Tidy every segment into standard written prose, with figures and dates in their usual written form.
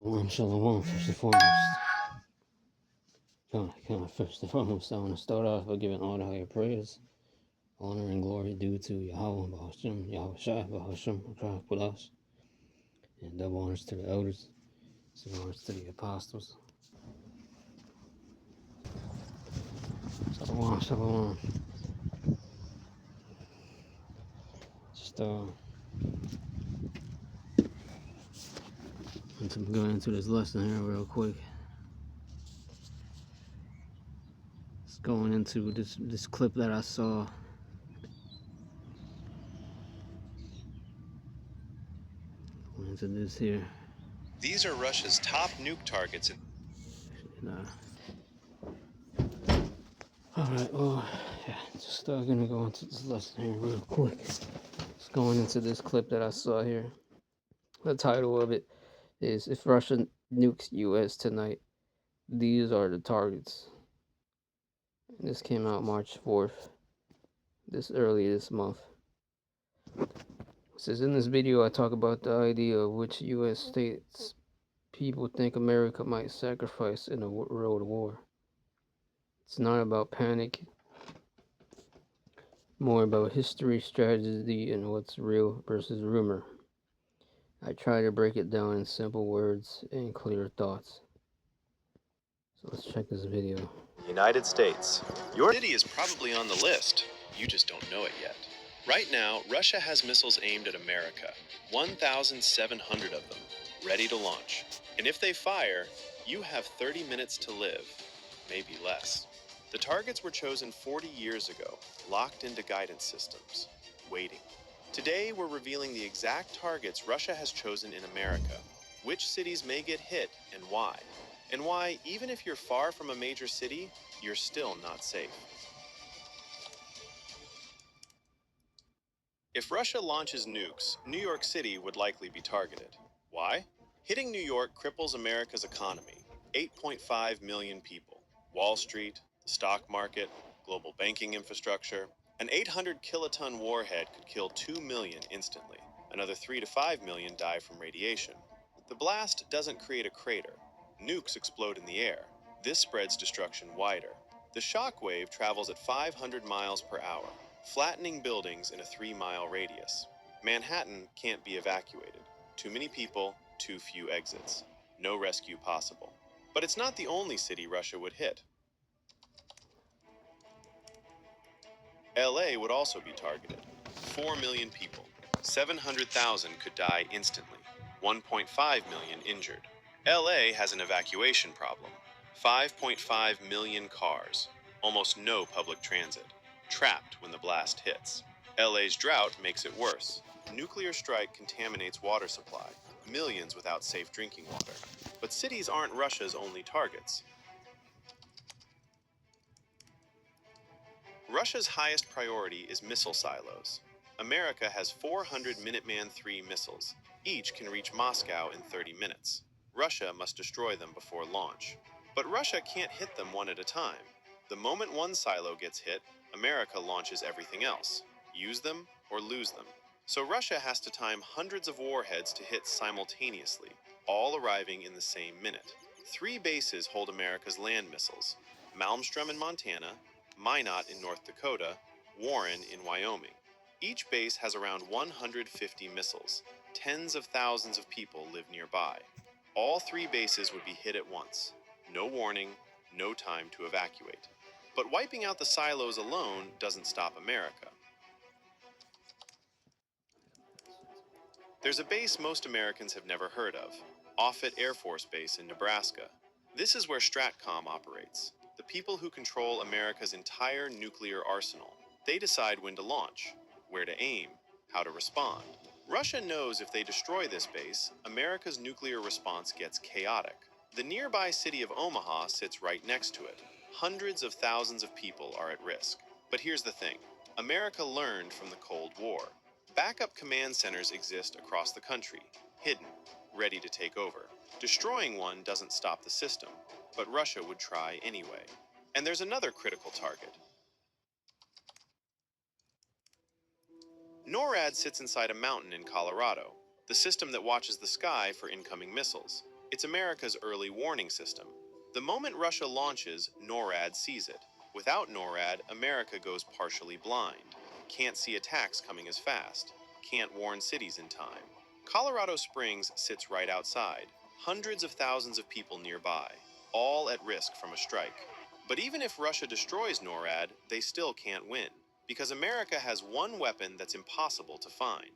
Shalom, first and foremost. First and foremost, I want to start off by giving all the higher praise, honor, and glory due to Yahweh, Bahasham, Yahweh Shai, Bahasham, Pulas, and double honors to the elders, some honors to the apostles. Shalom, shalom. Just let's go into this lesson here real quick. It's going into this clip that I saw. Going into this here. These are Russia's top nuke targets. Alright, well, yeah, just gonna go into this lesson here real quick. Just going into this clip that I saw here. The title of it is If Russia Nukes US Tonight, These Are the Targets. And this came out March 4th, early this month. It says, in this video I talk about the idea of which US states people think America might sacrifice in a world war. It's not about panic, more about history, strategy, and what's real versus rumor. I try to break it down in simple words and clear thoughts. So let's check this video. United States. Your city is probably on the list. You just don't know it yet. Right now, Russia has missiles aimed at America, 1,700 of them, ready to launch. And if they fire, you have 30 minutes to live, maybe less. The targets were chosen 40 years ago, locked into guidance systems, waiting. Today, we're revealing the exact targets Russia has chosen in America, which cities may get hit and why, even if you're far from a major city, you're still not safe. If Russia launches nukes, New York City would likely be targeted. Why? Hitting New York cripples America's economy, 8.5 million people. Wall Street, the stock market, global banking infrastructure. An 800 kiloton warhead could kill 2 million instantly. Another 3 to 5 million die from radiation. The blast doesn't create a crater. Nukes explode in the air. This spreads destruction wider. The shock wave travels at 500 miles per hour, flattening buildings in a 3-mile radius. Manhattan can't be evacuated. Too many people, too few exits. No rescue possible. But it's not the only city Russia would hit. LA would also be targeted. 4 million people. 700,000 could die instantly. 1.5 million injured. LA has an evacuation problem. 5.5 million cars. Almost no public transit. Trapped when the blast hits. LA's drought makes it worse. Nuclear strike contaminates water supply. Millions without safe drinking water. But cities aren't Russia's only targets. Russia's highest priority is missile silos. America has 400 Minuteman III missiles. Each can reach Moscow in 30 minutes. Russia must destroy them before launch. But Russia can't hit them one at a time. The moment one silo gets hit, America launches everything else. Use them or lose them. So Russia has to time hundreds of warheads to hit simultaneously, all arriving in the same minute. 3 bases hold America's land missiles: Malmstrom in Montana, Minot in North Dakota, Warren in Wyoming. Each base has around 150 missiles. Tens of thousands of people live nearby. All 3 bases would be hit at once. No warning, no time to evacuate. But wiping out the silos alone doesn't stop America. There's a base most Americans have never heard of, Offutt Air Force Base in Nebraska. This is where STRATCOM operates, the people who control America's entire nuclear arsenal. They decide when to launch, where to aim, how to respond. Russia knows if they destroy this base, America's nuclear response gets chaotic. The nearby city of Omaha sits right next to it. Hundreds of thousands of people are at risk. But here's the thing. America learned from the Cold War. Backup command centers exist across the country, hidden, ready to take over. Destroying one doesn't stop the system, but Russia would try anyway. And there's another critical target. NORAD sits inside a mountain in Colorado, the system that watches the sky for incoming missiles. It's America's early warning system. The moment Russia launches, NORAD sees it. Without NORAD, America goes partially blind. Can't see attacks coming as fast. Can't warn cities in time. Colorado Springs sits right outside. Hundreds of thousands of people nearby, all at risk from a strike. But even if Russia destroys NORAD, they still can't win, because America has one weapon that's impossible to find.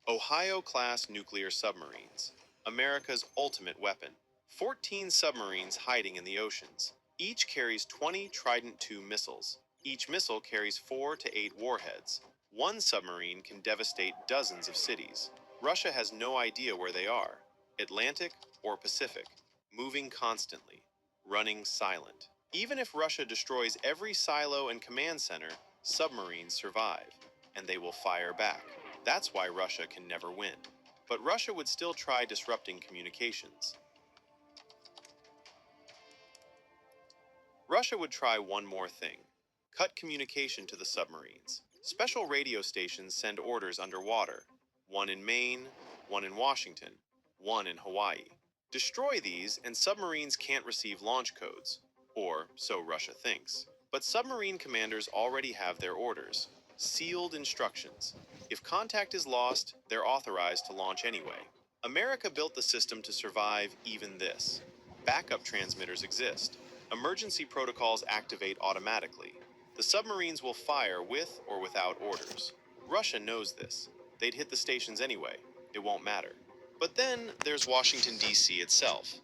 Ohio-class nuclear submarines, America's ultimate weapon. 14 submarines hiding in the oceans. Each carries 20 Trident II missiles. Each missile carries 4 to 8 warheads. One submarine can devastate dozens of cities. Russia has no idea where they are, Atlantic or Pacific, moving constantly, running silent. Even if Russia destroys every silo and command center, submarines survive, and they will fire back. That's why Russia can never win. But Russia would still try disrupting communications. Russia would try one more thing: cut communication to the submarines. Special radio stations send orders underwater: one in Maine, one in Washington, one in Hawaii. Destroy these, and submarines can't receive launch codes. Or so Russia thinks. But submarine commanders already have their orders: sealed instructions. If contact is lost, they're authorized to launch anyway. America built the system to survive even this. Backup transmitters exist. Emergency protocols activate automatically. The submarines will fire with or without orders. Russia knows this. They'd hit the stations anyway. It won't matter. But then there's Washington, D.C. itself.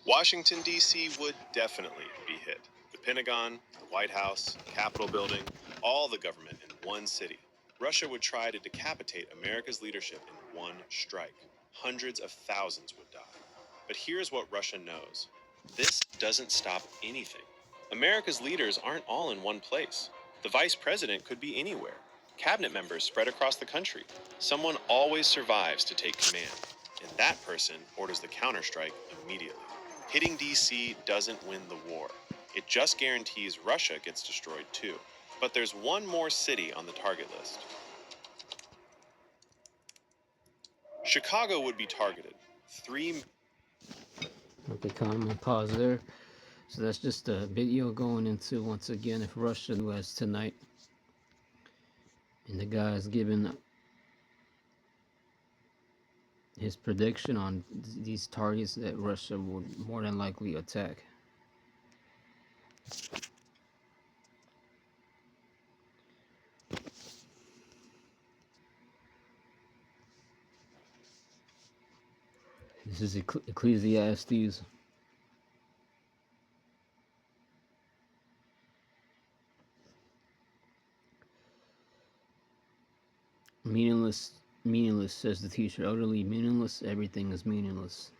Washington, D.C. would definitely be hit. The Pentagon, the White House, the Capitol building, all the government in one city. Russia would try to decapitate America's leadership in one strike. Hundreds of thousands would die. But here's what Russia knows: this doesn't stop anything. America's leaders aren't all in one place. The vice president could be anywhere. Cabinet members spread across the country. Someone always survives to take command, and that person orders the counterstrike immediately. Hitting DC doesn't win the war. It just guarantees Russia gets destroyed too. But there's one more city on the target list. Chicago would be targeted. Okay, comment, pause there. So that's just a video going into, once again, if Russia was tonight. And the guy's giving his prediction on these targets that Russia would more than likely attack. This is Ecclesiastes. Meaningless, says the teacher. Utterly meaningless, everything is meaningless.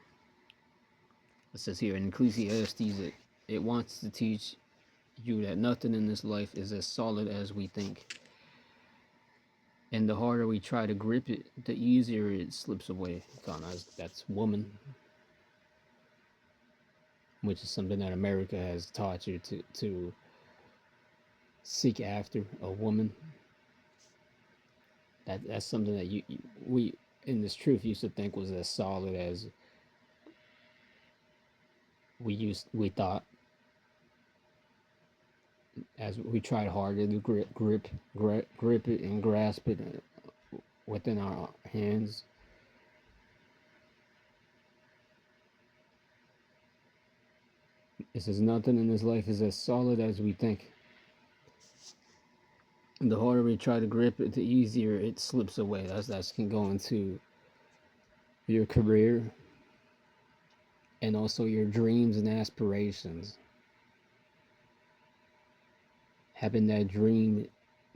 It says here in Ecclesiastes, it wants to teach you that nothing in this life is as solid as we think. And the harder we try to grip it, the easier it slips away. That's woman, which is something that America has taught you to seek after a woman. That's something that we in this truth used to think was as solid as we thought, as we tried harder to grip it and grasp it within our hands. It says nothing in this life is as solid as we think. And the harder we try to grip it, the easier it slips away. That can go into your career and also your dreams and aspirations. Having that dream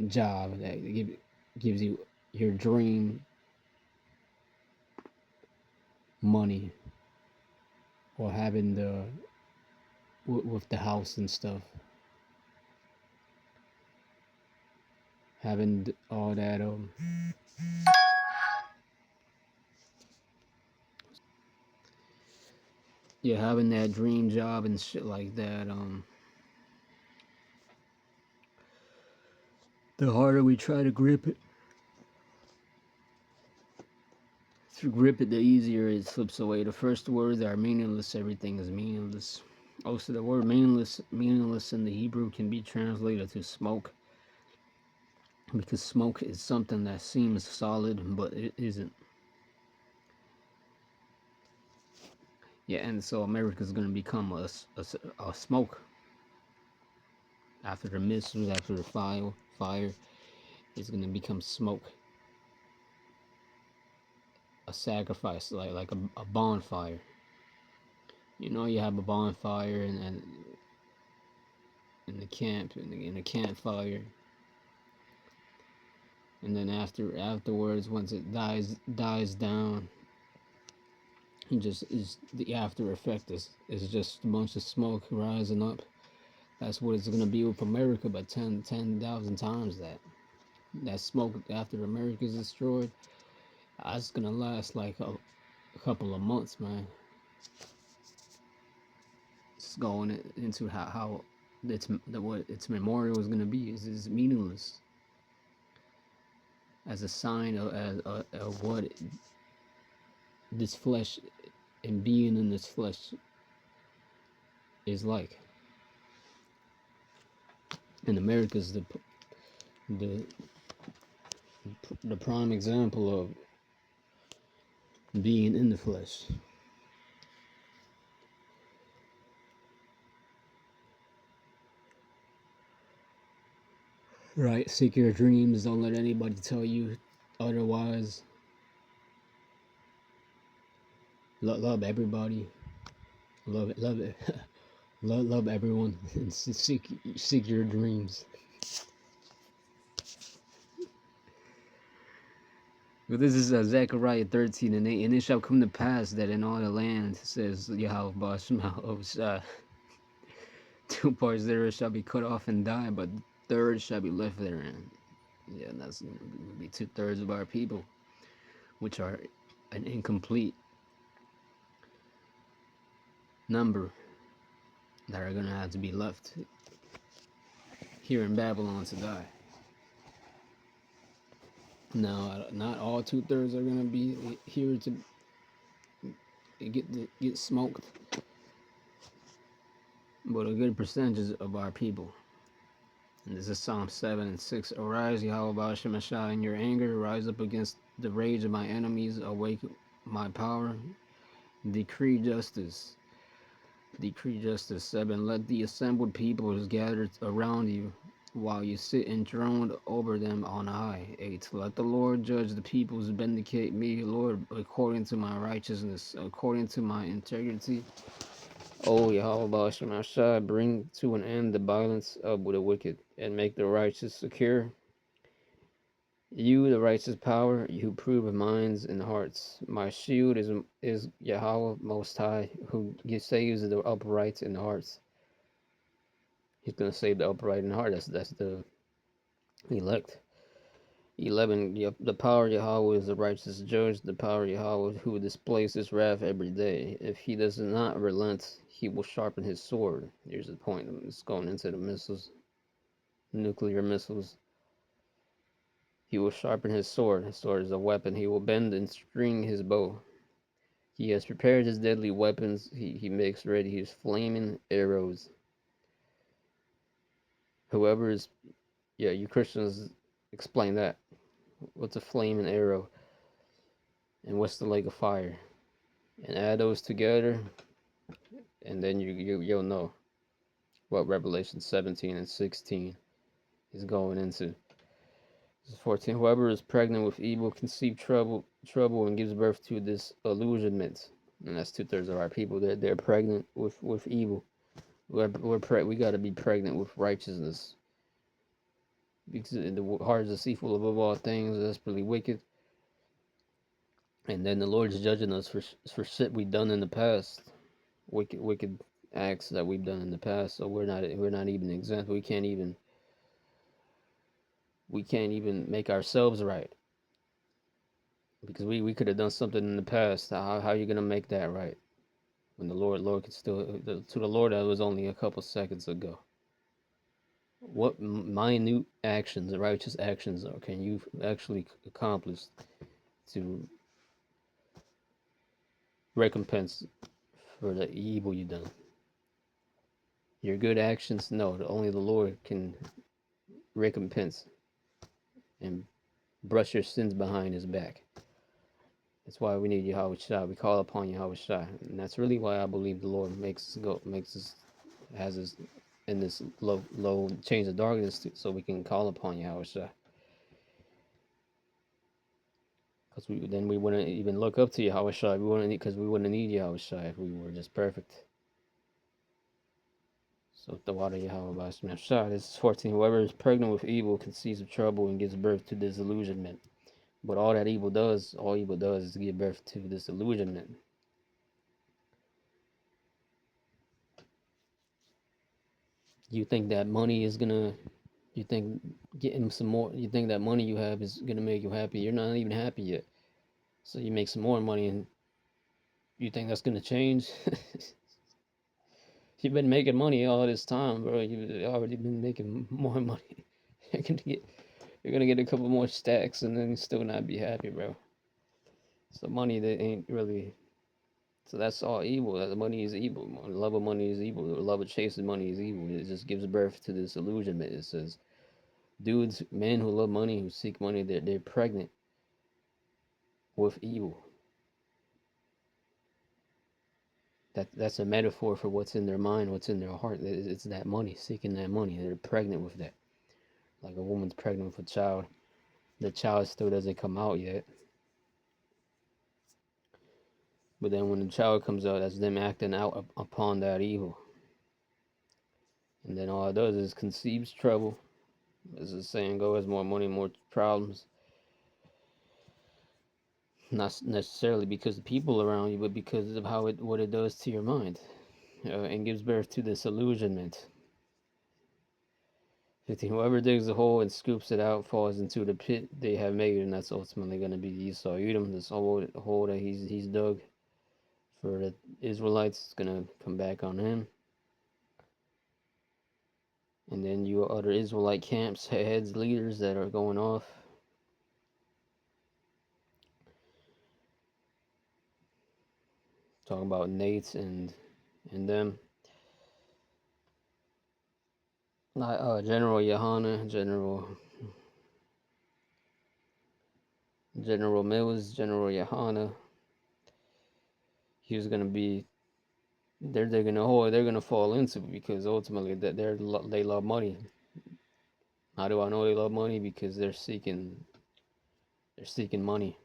job that gives you your dream money, or having with the house and stuff, having all that having that dream job and shit like that. The harder we try to grip it, If you grip it, the easier it slips away. The first words are meaningless. Everything is meaningless. Also, the word meaningless in the Hebrew can be translated to smoke, because smoke is something that seems solid, but it isn't. Yeah, and so America's going to become a smoke. After the missiles, after the fire, it's going to become smoke. A sacrifice, like a bonfire. You know, you have a bonfire and in the camp, in the campfire, and then afterwards, once it dies down, it just is the after effect is just a bunch of smoke rising up. That's what it's gonna be with America, but 10,000 times that. That smoke after America's destroyed, it's gonna last like a couple of months, man. It's going into how what its memorial is gonna be is meaningless, as a sign of what this flesh and being in this flesh is like. And America's the the prime example of being in the flesh. Right, seek your dreams. Don't let anybody tell you otherwise. Love everybody. Love it. Love it. love everyone. And seek your dreams. But this is Zechariah 13:8. And it shall come to pass that in all the land, says Yahweh Bashma, 2 parts thereof shall be cut off and die, but the third shall be left therein. Yeah, and that's going to be 2/3 of our people, which are an incomplete number that are going to have to be left here in Babylon to die. Now, not all 2/3 are going to be here to get smoked, but a good percentage of our people. And this is Psalm 7:6. Arise, Yahweh Shemashah, in your anger, rise up against the rage of my enemies, awake my power, decree justice. Decree justice. 7. Let the assembled peoples gather around you, while you sit enthroned over them on high. 8. Let the Lord judge the peoples, vindicate me, Lord, according to my righteousness, according to my integrity. O Yahweh Shemashah, bring to an end the violence of the wicked, and make the righteous secure. You, the righteous power, you who prove minds and hearts. My shield is Yahweh Most High, who saves the upright in the hearts. He's going to save the upright in the heart. That's the elect. 11. The power of Yahweh is the righteous judge. The power of Yahweh who displays his wrath every day. If he does not relent, he will sharpen his sword. Here's the point. It's going into the missiles, nuclear missiles. He will sharpen his sword. His sword is a weapon. He will bend and string his bow. He has prepared his deadly weapons. He makes ready his flaming arrows. Whoever is, yeah, you Christians explain that. What's a flaming arrow? And what's the lake of fire? And add those together, and then you'll know what Revelation 17 and 16 is going into. 14. Whoever is pregnant with evil conceives trouble and gives birth to disillusionment. And that's 2/3 of our people. They're pregnant with evil. We got to be pregnant with righteousness, because the heart is deceitful above all things, desperately wicked. And then the Lord's judging us for shit we've done in the past, wicked acts that we've done in the past. So we're not even exempt. We can't even make ourselves right, because we could have done something in the past. How are you gonna make that right when the Lord could still, to the Lord that was only a couple seconds ago? What minute actions, righteous actions, can you actually accomplish to recompense for the evil you done. Your good actions, no, only the Lord can recompense and brush your sins behind his back. That's why we need Yahweh Shai. We call upon Yahweh Shai. And that's really why I believe the Lord has us in this low change of darkness so we can call upon Yahweh Shai. Because we wouldn't even look up to Yahweh Shai. We wouldn't need Yahweh Shai if we were just perfect. So the water Yahweh Bashim Shai. This is 14. Whoever is pregnant with evil conceives of trouble and gives birth to disillusionment. But all evil does is give birth to disillusionment. You think that money is gonna, you think getting some more, you think that money you have is gonna make you happy. You're not even happy yet. So you make some more money and you think that's gonna change? You've been making money all this time, bro. You've already been making more money. You're gonna get a couple more stacks and then still not be happy, bro. So money that ain't really. So that's all evil. That money is evil. The love of money is evil. The love of chasing money is evil. It just gives birth to this illusionment. It says, men who love money, who seek money, they're pregnant with evil. That's a metaphor for what's in their mind, what's in their heart. It's that money, seeking that money. They're pregnant with that. Like a woman's pregnant with a child. The child still doesn't come out yet. But then when the child comes out, that's them acting out upon that evil. And then all it does is conceives trouble. As the saying goes, more money, more problems. Not necessarily because the people around you, but because of what it does to your mind. And gives birth to this illusionment. 15. Whoever digs a hole and scoops it out falls into the pit they have made, and that's ultimately going to be Esau Edom. This hole that he's dug for the Israelites is going to come back on him. And then you other Israelite camps, heads, leaders that are going off. Talking about Nates and them. General Yohana, General Mills, General Yohana. He was going to be. They're gonna fall into it because ultimately they love money. How do I know they love money? Because they're seeking money.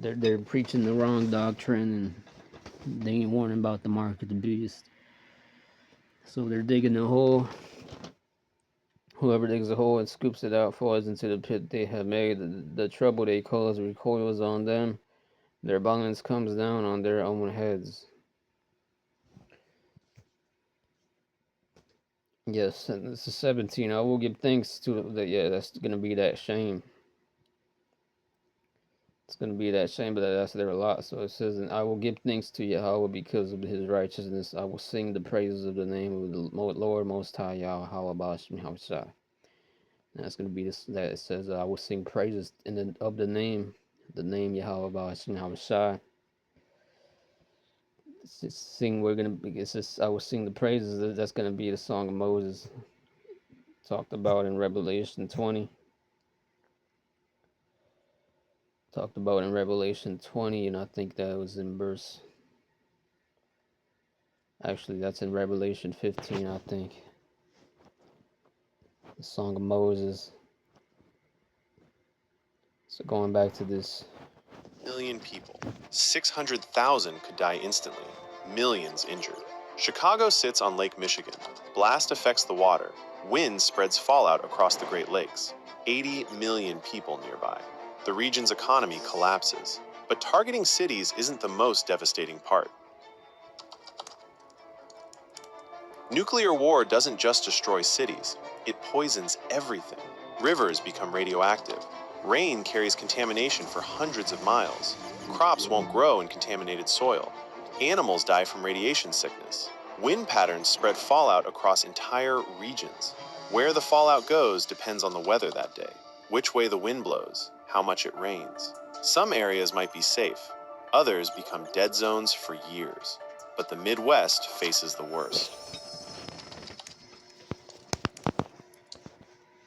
They're preaching the wrong doctrine and they ain't warning about the mark of the beast. So they're digging the hole. Whoever digs a hole and scoops it out falls into the pit they have made. The trouble they cause recoils on them. Their violence comes down on their own heads. Yes, and this is 17. I will give thanks to the. Yeah, that's gonna be that shame. It's going to be that shame, but that's there a lot. So it says, and I will give thanks to Yahweh because of his righteousness. I will sing the praises of the name of the Lord Most High, Yahweh Bashim Hawashai. And that's going to be this, that it says, I will sing praises of the name Yahweh Bashim Hawashai. It says, I will sing the praises. That's going to be the song of Moses talked about in Revelation 20. Talked about in Revelation 20, and I think that was in verse. Actually, that's in Revelation 15, I think. The Song of Moses. So going back to this. Million people. 600,000 could die instantly. Millions injured. Chicago sits on Lake Michigan. Blast affects the water. Wind spreads fallout across the Great Lakes. 80 million people nearby. The region's economy collapses. But targeting cities isn't the most devastating part. Nuclear war doesn't just destroy cities, it poisons everything. Rivers become radioactive. Rain carries contamination for hundreds of miles. Crops won't grow in contaminated soil. Animals die from radiation sickness. Wind patterns spread fallout across entire regions. Where the fallout goes depends on the weather that day, which way the wind blows, how much it rains. Some areas might be safe, others become dead zones for years. But the Midwest faces the worst.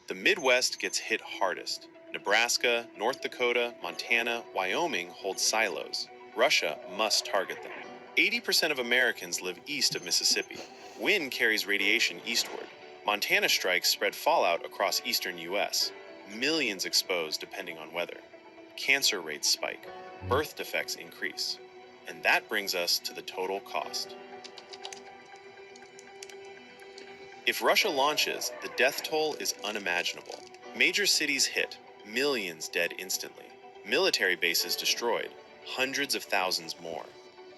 The Midwest gets hit hardest. Nebraska, North Dakota, Montana, Wyoming hold silos. Russia must target them. 80% of Americans live east of Mississippi. Wind carries radiation eastward. Montana strikes spread fallout across eastern U.S. Millions exposed depending on weather. Cancer rates spike. Birth defects increase. And that brings us to the total cost. If Russia launches, the death toll is unimaginable. Major cities hit, millions dead instantly. Military bases destroyed, hundreds of thousands more.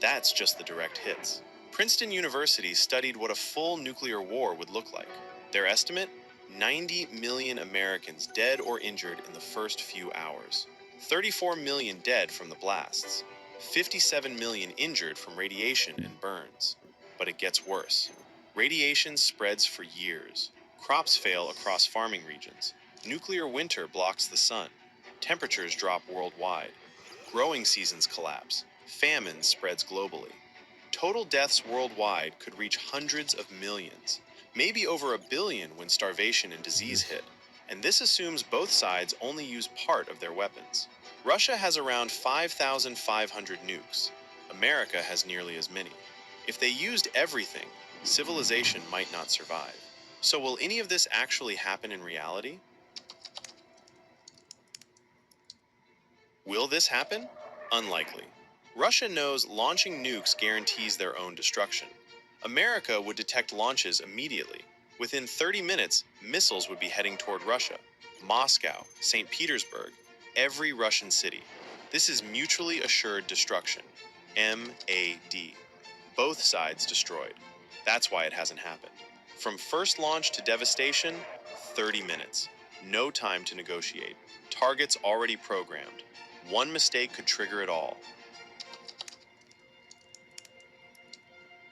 That's just the direct hits. Princeton University studied what a full nuclear war would look like. Their estimate? 90 million Americans dead or injured in the first few hours. 34 million dead from the blasts. 57 million injured from radiation and burns. But it gets worse. Radiation spreads for years. Crops fail across farming regions. Nuclear winter blocks the sun. Temperatures drop worldwide. Growing seasons collapse. Famine spreads globally. Total deaths worldwide could reach hundreds of millions, maybe over 1 billion when starvation and disease hit. And this assumes both sides only use part of their weapons. Russia has around 5,500 nukes. America has nearly as many. If they used everything, civilization might not survive. So will any of this actually happen in reality? Will this happen? Unlikely. Russia knows launching nukes guarantees their own destruction. America would detect launches immediately. Within 30 minutes, missiles would be heading toward Russia. Moscow, St. Petersburg, every Russian city. This is mutually assured destruction. MAD. Both sides destroyed. That's why it hasn't happened. From first launch to devastation, 30 minutes. No time to negotiate. Targets already programmed. One mistake could trigger it all.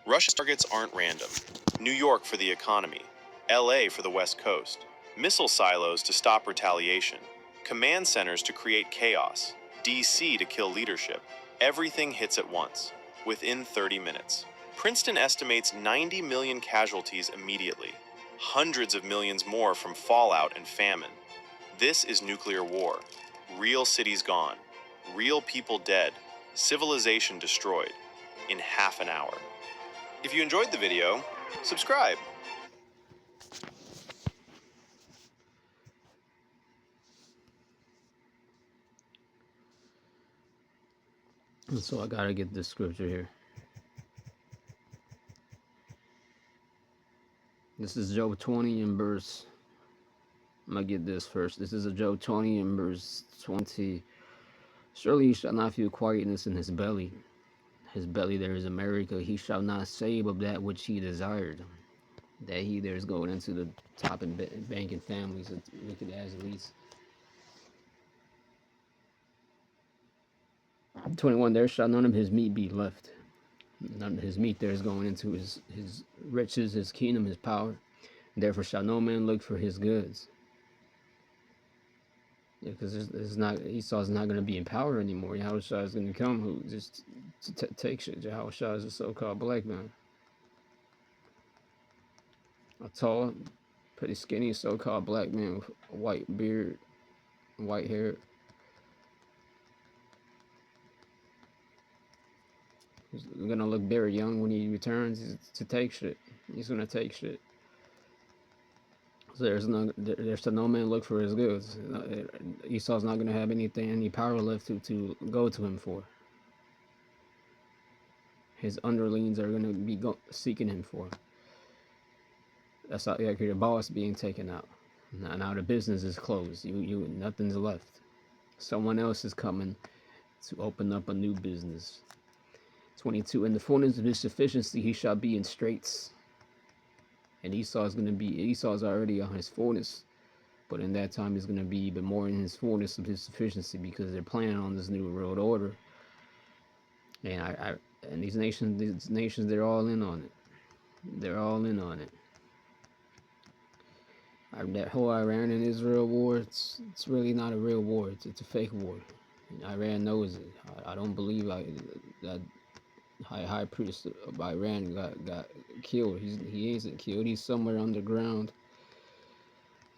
Russia's targets aren't random. New York for the economy. LA for the West Coast. Missile silos to stop retaliation. Command centers to create chaos. DC to kill leadership. Everything hits at once, within 30 minutes. Princeton estimates 90 million casualties immediately, hundreds of millions more from fallout and famine. This is nuclear war. Real cities gone, real people dead, civilization destroyed, in half an hour. If you enjoyed the video, subscribe. And so I gotta get this scripture here. This is Job 20 and verse. I'm gonna get this first. This is a Job 20 and verse 20. Surely he shall not feel quietness in his belly. His belly there is America. He shall not save of that which he desired. That he there is going into the top and banking families of wicked as elites. 21. There shall none of his meat be left. None of his meat there is going into his riches, his kingdom, his power. Therefore shall no man look for his goods. Yeah, because it's not, Esau's not going to be in power anymore. Yahushua is going to come who just take shit. Yahushua is a so-called black man. A tall, pretty skinny so-called black man with a white beard, white hair. He's going to look very young when he returns to take shit. He's going to take shit. So there's no man look for his goods. Esau's not going to have anything, any power left to go to him for. His underlings are going to be seeking him for. That's how your boss being taken out. Now the business is closed. You nothing's left. Someone else is coming to open up a new business. 22. In the fullness of his sufficiency, he shall be in straits. And Esau's already on his fullness, but in that time he's going to be even more in his fullness of his sufficiency because they're planning on this new world order. And these nations, they're all in on it. They're all in on it. That whole Iran and Israel war, it's really not a real war. It's a fake war. And Iran knows it. I don't believe that high priest of Iran got killed. He isn't killed. He's somewhere underground,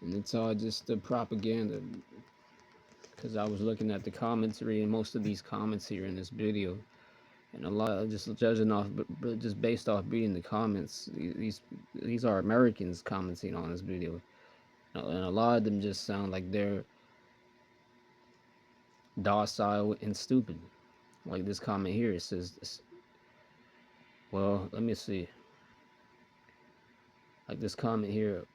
and it's all just the propaganda. Because I was looking at the commentary and most of these comments here in this video, and a lot of just judging off, but just based off reading the comments, these are Americans commenting on this video, and a lot of them just sound like they're docile and stupid. Like this comment here, it says, well, let me see. Like this comment here,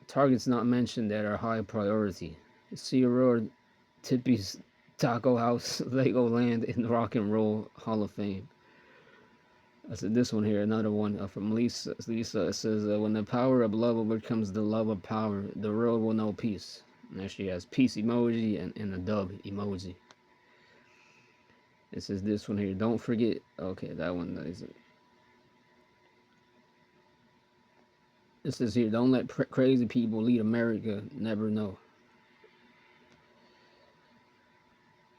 targets not mentioned that are high priority. Sea Road, Tippy's Taco House, Legoland, and the Rock and Roll Hall of Fame. I said this one here, another one from Lisa. Lisa says, when the power of love overcomes the love of power, the world will know peace. And there she has peace emoji and a dub emoji. It says this one here, don't forget. Okay, that one isn't. It says here, don't let crazy people lead America, never know.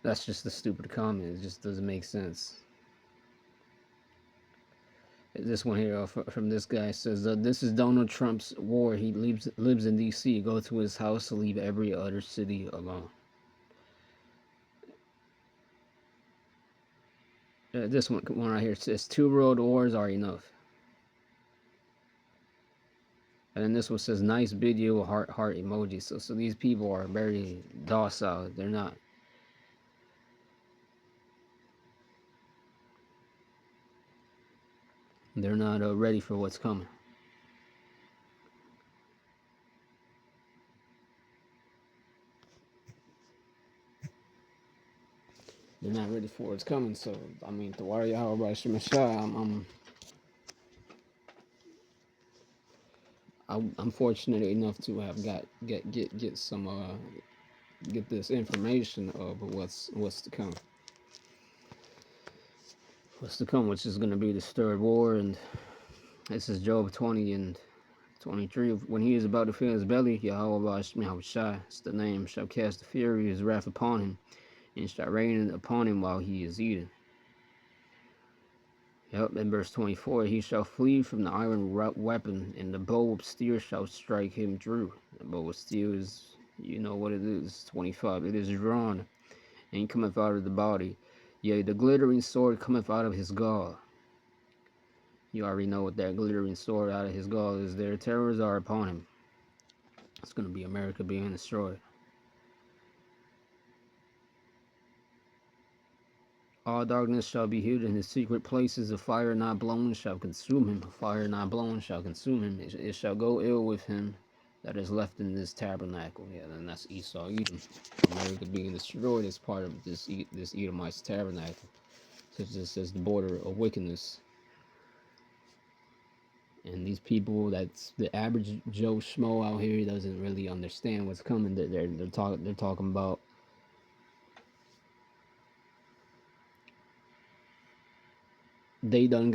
That's just a stupid comment. It just doesn't make sense. This one here from this guy says, this is Donald Trump's war. He lives in D.C. Go to his house to leave every other city alone. This one right here says, 2 world wars are enough. And then this one says, nice video, heart emoji. So these people are very docile. They're not. They're not ready for what's coming. They're not ready for what's coming. So I mean, the Warrior I'm fortunate enough to have get some get this information of what's to come. What's to come, which is going to be this third war, and this is Job 20 and 23. When he is about to fill his belly, Yahweh Shai, it's the name, shall cast the fury of his wrath upon him, and shall rain upon him while he is eating. Yep, in verse 24, he shall flee from the iron weapon, and the bow of steel shall strike him through. The bow of steel is, you know what it is, 25. It is drawn, and cometh out of the body. Yea, the glittering sword cometh out of his gall. You already know what that glittering sword out of his gall is. Their terrors are upon him. It's going to be America being destroyed. All darkness shall be hid in his secret places. A fire not blown shall consume him. A fire not blown shall consume him. It shall go ill with him that is left in this tabernacle. Yeah, and that's Esau, Edom. America being destroyed is part of this Edomite's tabernacle. So this is the border of wickedness. And these people, that's the average Joe Schmo out here, doesn't really understand what's coming. They're talking about they don't.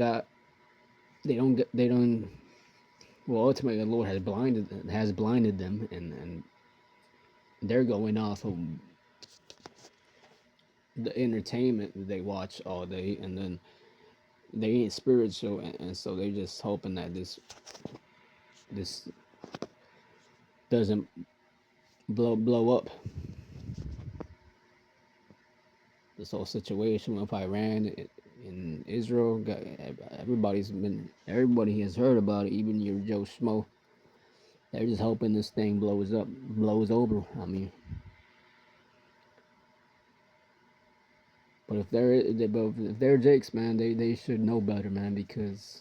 Well, ultimately, the Lord has blinded them, and they're going off of the entertainment that they watch all day, and then they ain't spiritual, and so they're just hoping that this doesn't blow up. This whole situation with Iran in Israel, everybody has heard about it, even your Joe Schmo. They're just hoping this thing blows over. I mean, but if they're jakes, man, they should know better, man. Because,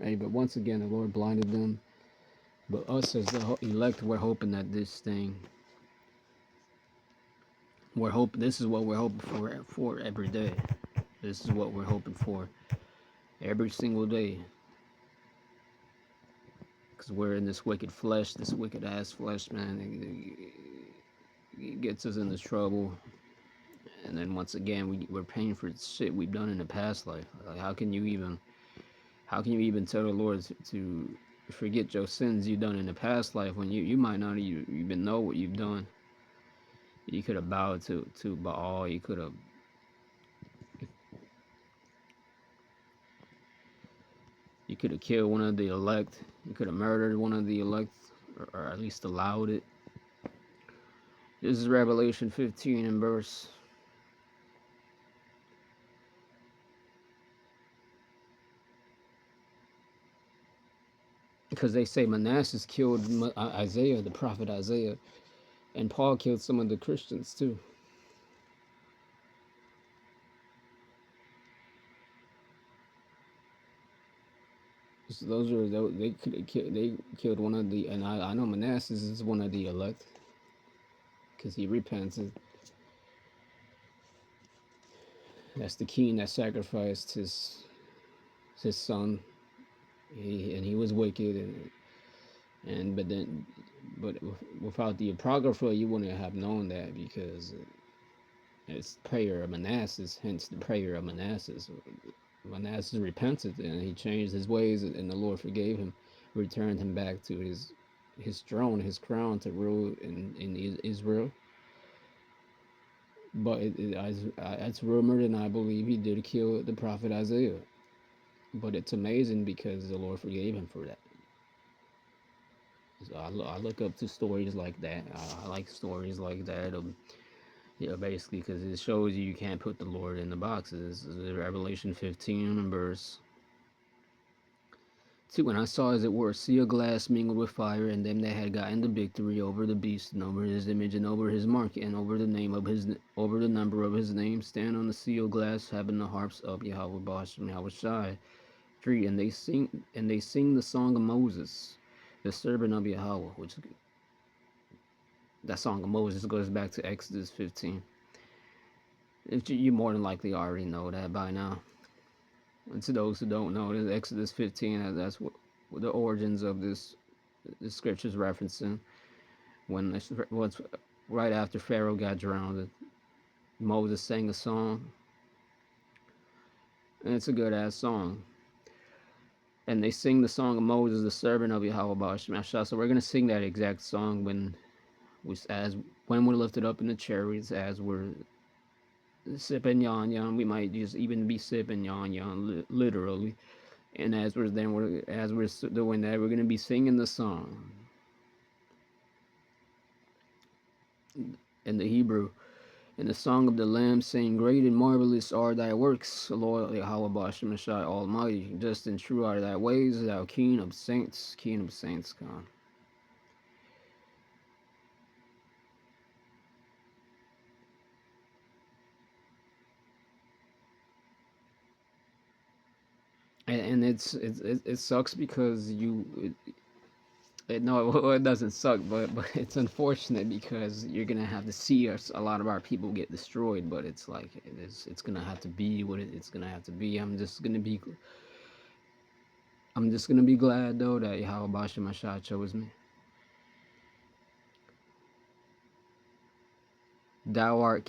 hey, but once again, the Lord blinded them. But us as the elect, we're hoping that this thing, this is what we're hoping for every day. This is what we're hoping for every single day. Because we're in this wicked flesh, this wicked ass flesh, man. It gets us into trouble. And then once again, we're paying for shit we've done in the past life. Like, how can you even tell the Lord to forget your sins you done in the past life when you might not even know what you've done. You could have bowed to Baal. You could have killed one of the elect. You could have murdered one of the elect, or at least allowed it. This is Revelation 15 and verse. Because they say Manasseh killed Isaiah, the prophet Isaiah, and Paul killed some of the Christians too. So they could have killed. They killed one of the, and I know Manasseh is one of the elect, because he repented. That's the king that sacrificed his son. He was wicked, but without the apocrypha, you wouldn't have known that, because it's prayer of Manasseh, hence the prayer of Manasseh. Manasseh repented and he changed his ways, and the Lord forgave him, returned him back to his throne, his crown, to rule in Israel. But it's rumored, and I believe he did kill the prophet Isaiah. But it's amazing because the Lord forgave him for that. So I look up to stories like that. I like stories like that. Basically, because it shows you can't put the Lord in the boxes. Revelation 15 and verse 2. And I saw, as it were, a sea of glass mingled with fire, and them that had gotten the victory over the beast, and over his image, and over his mark, and over the number of his name, stand on the sea of glass, having the harps of Yahweh Bashem Yahweh Shai. 3. And they sing the song of Moses, the servant of Yahweh, which that song of Moses goes back to Exodus 15. You more than likely already know that by now. And to those who don't know, this Exodus 15, that's what the origins of this scripture's referencing. When it's right after Pharaoh got drowned, Moses sang a song, and it's a good ass song. And they sing the song of Moses, the servant of Yahweh Ba'ashmasha. So we're gonna sing that exact song when we're lifted up in the chariots, as we're sipping yon yon. We might just even be sipping yon yon, literally. And as we're doing that, we're gonna be singing the song in the Hebrew, in the song of the Lamb, saying, "Great and marvelous are thy works, Lord Yahweh Bashem Shai Almighty. Just and true are thy ways, thou King of saints, God." And it sucks because no, it doesn't suck, but it's unfortunate because you're gonna have to see a lot of our people get destroyed. But it's like it's gonna have to be what it's gonna have to be. I'm just gonna be glad though that Yahweh Bashem Ashai chose me. Thou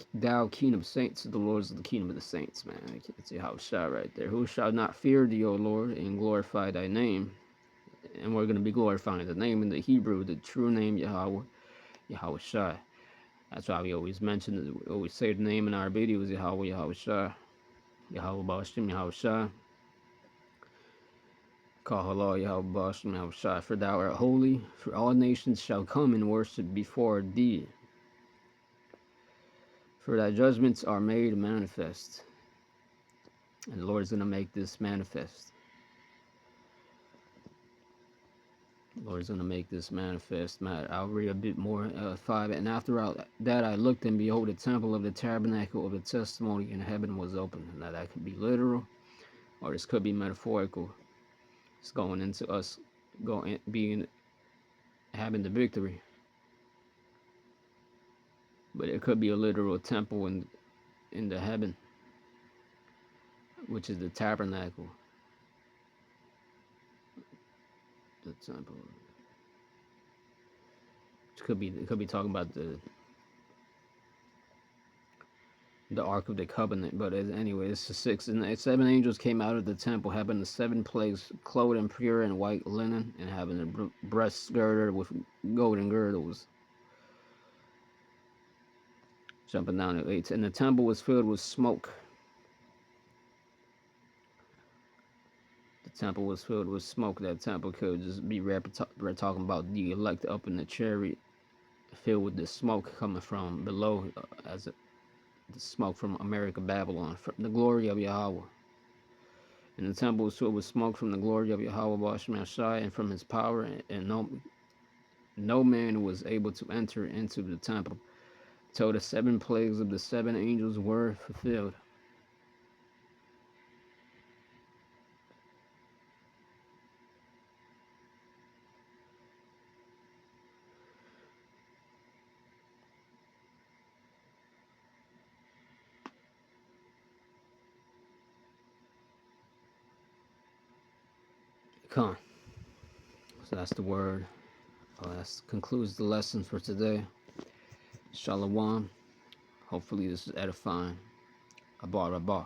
King of Saints, the Lord is the Kingdom of the Saints, man. It's Yahweh Shai right there. Who shall not fear thee, O Lord, and glorify thy name? And we're gonna be glorifying the name in the Hebrew, the true name Yahweh Shai. That's why we always always say the name in our videos, Yahweh Shai, Yahweh Bashim, Yahweh Shai. Kahala, Yahweh Bashim, Yahweh Shai. For thou art holy, for all nations shall come and worship before thee. For thy judgments are made manifest. And the Lord's going to make this manifest. The Lord's going to make this manifest. I'll read a bit more. 5. And after that I looked, and behold, the temple of the tabernacle of the testimony in heaven was open. Now that could be literal, or this could be metaphorical. It's going into us having the victory. But it could be a literal temple in the heaven, which is the tabernacle. The temple. It could be talking about the Ark of the Covenant. But anyway, it's the six and the seven angels came out of the temple, having the seven plagues, clothed in pure and white linen, and having a breast girded with golden girdles. Jumping down to 8, and the temple was filled with smoke. The temple was filled with smoke. That temple could just be talking about the elect up in the chariot, filled with the smoke coming from below, as the smoke from America, Babylon, from the glory of Yahweh. And the temple was filled with smoke from the glory of Yahweh Bashmashai and from his power, and no man was able to enter into the temple till the seven plagues of the seven angels were fulfilled. Come. So that's the word. That concludes the lesson for today. Shalom. Hopefully this is edifying. Abar Abar.